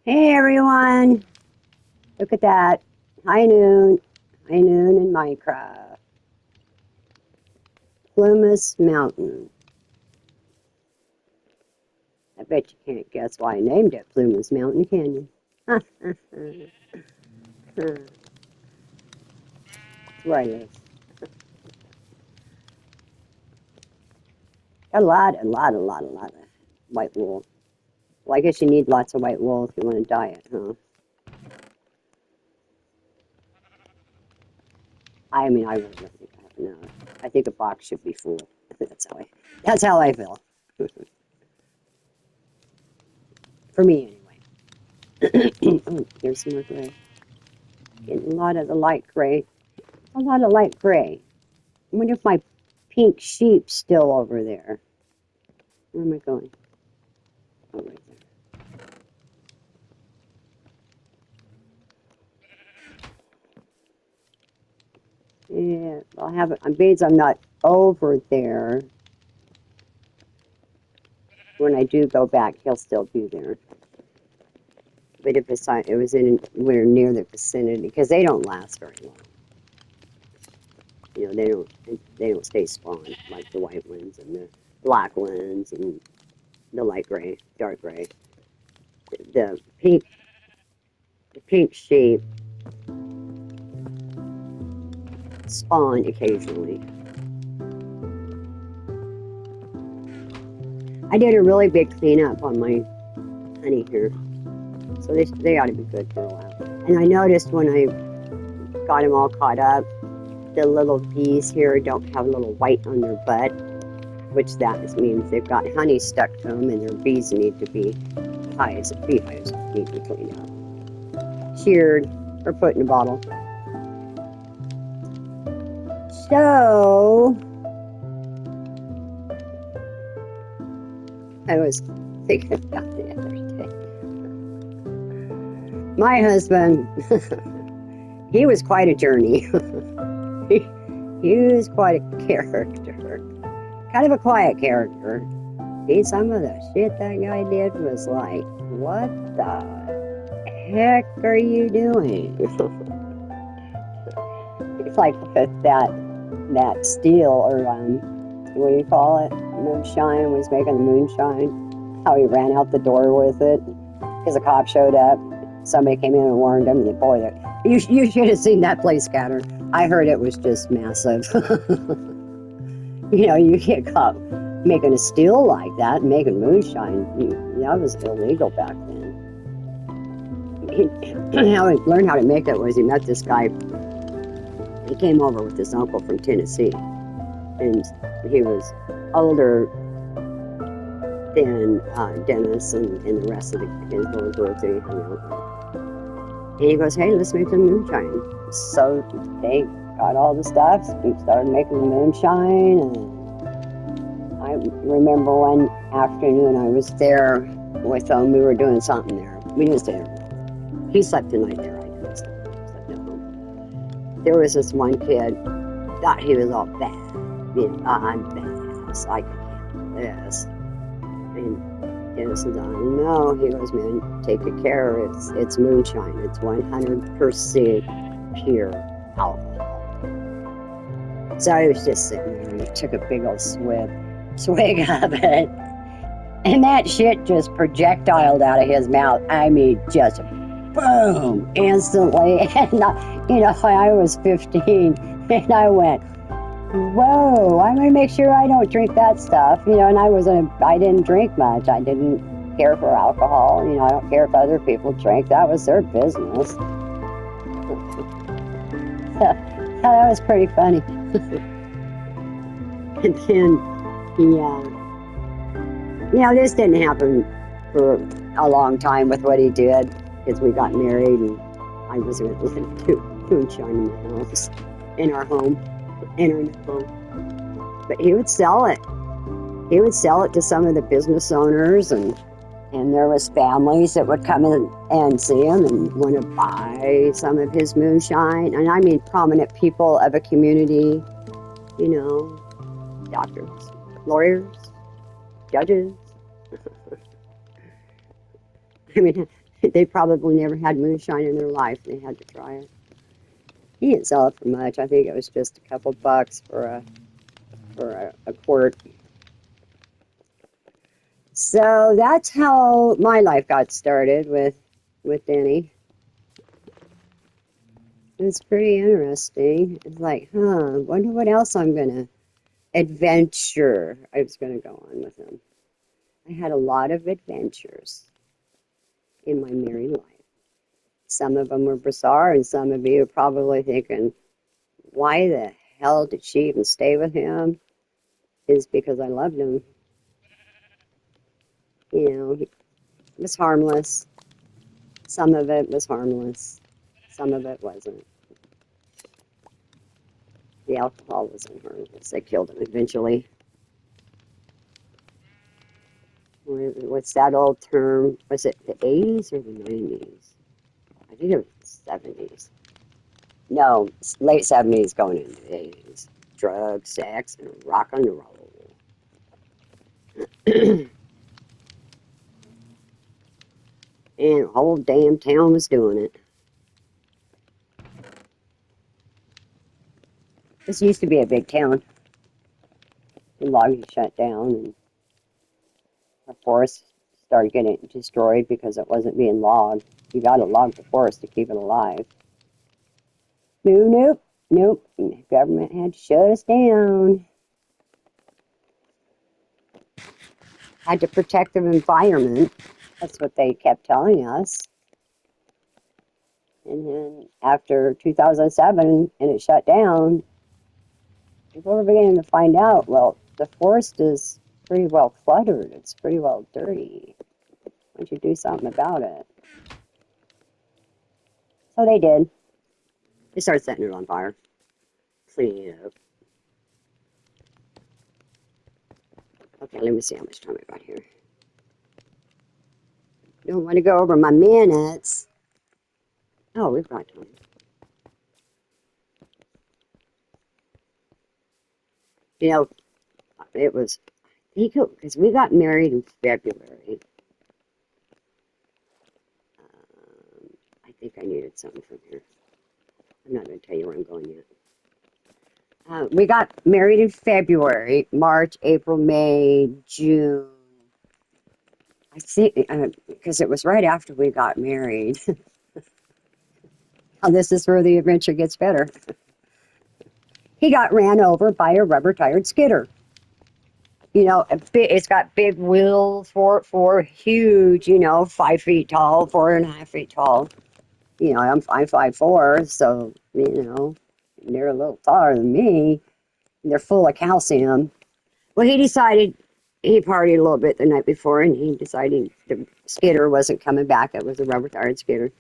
Hey everyone, look at that. High noon. High noon in Minecraft. Plumas Mountain. I bet you can't guess why I named it Plumas Mountain, can you? That's where I live. Got a lot of white wool. Well, I guess you need lots of white wool if you want to dye it, huh? I mean, I really don't think I have enough. I think a box should be full. That's how I feel. For me, anyway. Oh, there's some more gray. Getting a lot of the light gray. A lot of light gray. I wonder if my pink sheep's still over there. Where am I going? Oh, right there. Yeah, I'll have it. I'm beads. I'm not over there. When I do go back, he'll still be there. But if it was anywhere near the vicinity, because they don't last very long. You know, they don't stay spawned like the white ones and the black ones and the light gray, dark gray. The pink sheep spawn occasionally. I did a really big cleanup on my honey here, so they ought to be good for a while. And I noticed when I got them all caught up, the little bees here don't have a little white on their butt, which that means they've got honey stuck to them, and their bees need to be beehives need to be cleaned out, sheared, or put in a bottle. So I was thinking about the other day. My husband, he was quite a journey. he was quite a character. Kind of a quiet character. Some of the shit that guy did was like, what the heck are you doing? It's like with that steel, or what do you call it? Moonshine, was making the moonshine. How he ran out the door with it because a cop showed up. Somebody came in and warned him. And boy, you should have seen that place scatter. I heard it was just massive. You know, you get caught making a steel like that, making moonshine. That was illegal back then. How he learned how to make it was he met this guy. He came over with his uncle from Tennessee, and he was older than Dennis and the rest of his little group that he hung out with. And he goes, hey, let's make some moonshine. So they got all the stuff and started making the moonshine. And I remember one afternoon I was there with them. We were doing something there. We didn't stay there. He slept the night there. I didn't sleep at home. There was this one kid, thought he was all bad. I'm badass. I can handle this. And Dennis says, I don't know. He goes, man, take good care. It's moonshine. It's 100% pure alcohol. So I was just sitting there and he took a big old swig of it. And that shit just projectiled out of his mouth. I mean, just boom, instantly. And, I was 15 and I went, whoa, I'm going to make sure I don't drink that stuff. And I didn't drink much. I didn't care for alcohol. I don't care if other people drank. That was their business. That was pretty funny. And then this didn't happen for a long time with what he did, because we got married and I was going to do moonshine in the house, in our home. But he would sell it. He would sell it to some of the business owners, and there was families that would come in and see him and want to buy some of his moonshine. And I mean prominent people of a community, doctors, lawyers, judges. I mean, They probably never had moonshine in their life. They had to try it. He didn't sell it for much. I think it was just a couple bucks for a quart. So that's how my life got started with Denny. It's pretty interesting. It's like, wonder what else I'm gonna adventure I was gonna go on with him. I had a lot of adventures in my married life. Some of them were bizarre, and some of you are probably thinking, why the hell did she even stay with him? Is because I loved him. He was harmless. Some of it was harmless. Some of it wasn't. The alcohol wasn't harmless. They killed him eventually. What's that old term? Was it the 80s or the 90s? I think it was the 70s. No, late 70s going into the 80s. Drugs, sex, and rock and roll. And the whole damn town was doing it. This used to be a big town. The logging shut down, and the forest started getting destroyed because it wasn't being logged. You got to log the forest to keep it alive. Nope, nope. The government had to shut us down. Had to protect the environment. That's what they kept telling us. And then after 2007 and it shut down, people were beginning to find out, well, the forest is pretty well cluttered. It's pretty well dirty. Why don't you do something about it? So they did. They started setting it on fire, cleaning it up. Okay, let me see how much time I got here. Don't want to go over my minutes. Oh, we've got time. You know, it was, because we got married in February. I think I needed something from here. I'm not going to tell you where I'm going yet. We got married in February, March, April, May, June. I think because it was right after we got married. Oh, this is where the adventure gets better. He got ran over by a rubber-tired skidder. It's got big wheels for huge, 5 feet tall, 4.5 feet tall. I'm 5'4", so they're a little taller than me. They're full of calcium. Well, he decided he partied a little bit the night before, and he decided the skidder wasn't coming back. It was a rubber-tired skidder,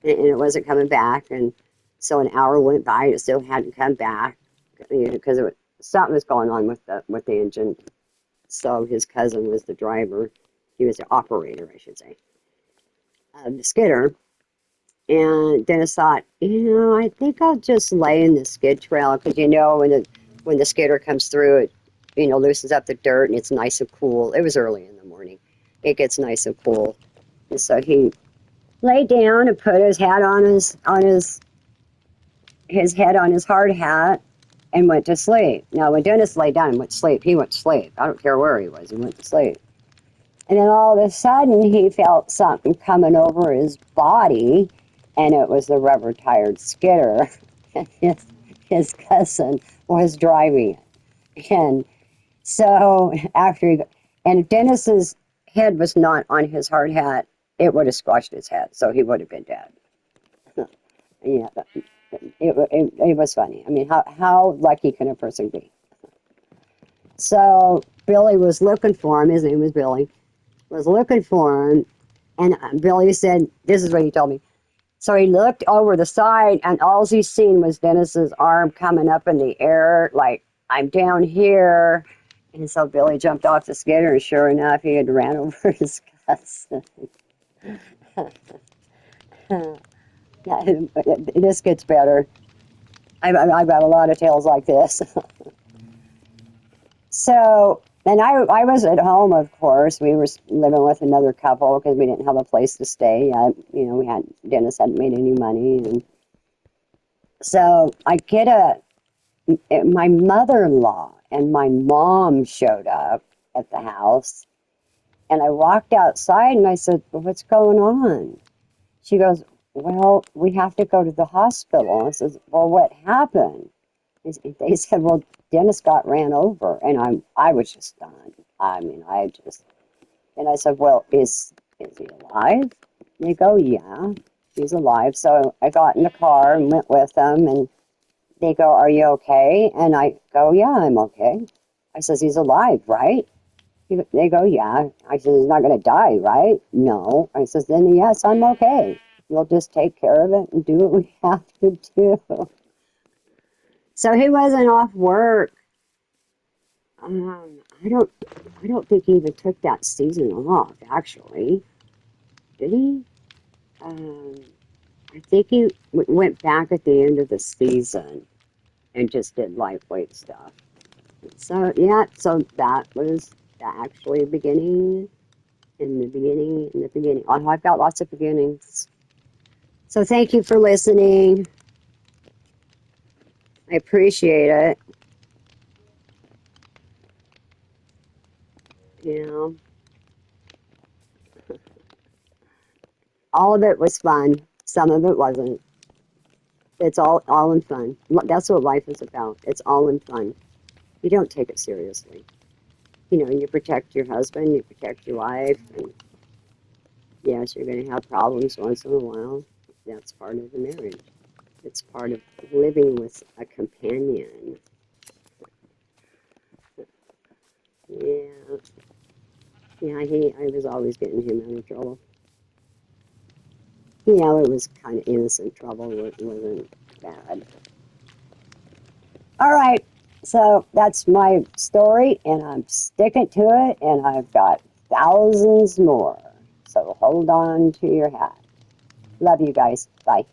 and it wasn't coming back. And so an hour went by, and it still hadn't come back because something was going on with the engine. So his cousin was the driver. He was the operator, I should say, of the skidder. And Dennis thought, I think I'll just lay in the skid trail because when the skidder comes through, it loosens up the dirt and it's nice and cool. It was early in the morning. It gets nice and cool, and so he lay down and put his hat on his head on his hard hat and went to sleep. Now, when Dennis lay down and went to sleep, he went to sleep. I don't care where he was, he went to sleep. And then all of a sudden, he felt something coming over his body, and it was the rubber-tired skidder. his cousin was driving it. And so and if Dennis's head was not on his hard hat, it would have squashed his head, so he would have been dead. Yeah, it was funny. I mean, how lucky can a person be? So Billy was looking for him. His name was Billy. Was looking for him, and Billy said, "This is what he told me." So he looked over the side, and all he seen was Dennis's arm coming up in the air, like, I'm down here. And so Billy jumped off the skidder, and sure enough, he had ran over his cousin. This gets better. I've got a lot of tales like this. So And I was at home, of course. We were living with another couple because we didn't have a place to stay yet. You know, Dennis hadn't made any money. And so my mother-in-law and my mom showed up at the house. And I walked outside and I said, well, what's going on? She goes, well, we have to go to the hospital. I says, well, what happened? They said, well, Dennis got ran over. And I was just stunned. I mean, and I said, well, is he alive? And they go, yeah, he's alive. So I got in the car and went with them. And they go, are you okay? And I go, yeah, I'm okay. I says, he's alive, right? They go, yeah. I said, he's not going to die, right? No. I says, then yes, I'm okay. We'll just take care of it and do what we have to do. So he wasn't off work. I don't think he even took that season off. Actually, did he? Um, I think he went back at the end of the season and just did lightweight stuff. So yeah, so that was actually beginning in the beginning. Oh, I've got lots of beginnings. So thank you for listening. I appreciate it. You know, all of it was fun. Some of it wasn't. It's all in fun. That's what life is about. It's all in fun. You don't take it seriously. You know, you protect your husband, you protect your wife, and yes, you're going to have problems once in a while. That's part of the marriage. It's part of living with a companion. Yeah, yeah. I was always getting him out of trouble. You know, it was kind of innocent trouble. It wasn't bad. All right, so that's my story, and I'm sticking to it, and I've got thousands more. So hold on to your hat. Love you guys. Bye.